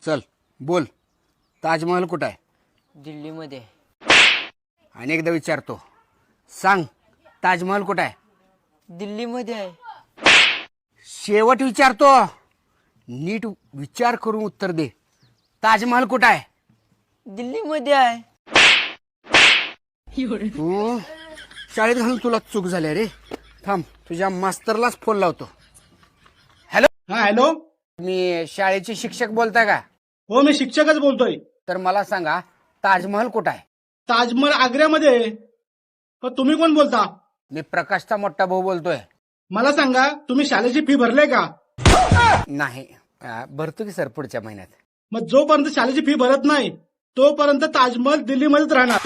चल बोल, ताजमहल कुठं आहे? दिल्लीमध्ये. अनेकदा विचारतो, सांग ताजमहल कुठं आहे? दिल्लीमध्ये आहे. शेवट विचारतो, नीट विचार करून उत्तर दे. ताजमहल कुठं आहे? दिल्लीमध्ये आहे. तू शाळेत घालून तुला चूक झाली रे. थांब, तुझ्या मास्तरलाच फोन लावतो. हॅलो, हा हॅलो. मी शाळेचे शिक्षक बोलताय का? हो, मी शिक्षकच बोलतोय. तर मला सांगा, ताजमहल कुठं आहे? ताजमहल आग्र्यामध्ये आहे. पण तुम्ही कोण बोलता? मी प्रकाशचा मोठा भाऊ बोलतोय. मला सांगा, तुम्ही शाळेची फी भरले का? नाही, भरतो की सर पुढच्या महिन्यात. मग जोपर्यंत शाळेची फी भरत नाही तोपर्यंत ताजमहल दिल्लीमध्येच राहणार.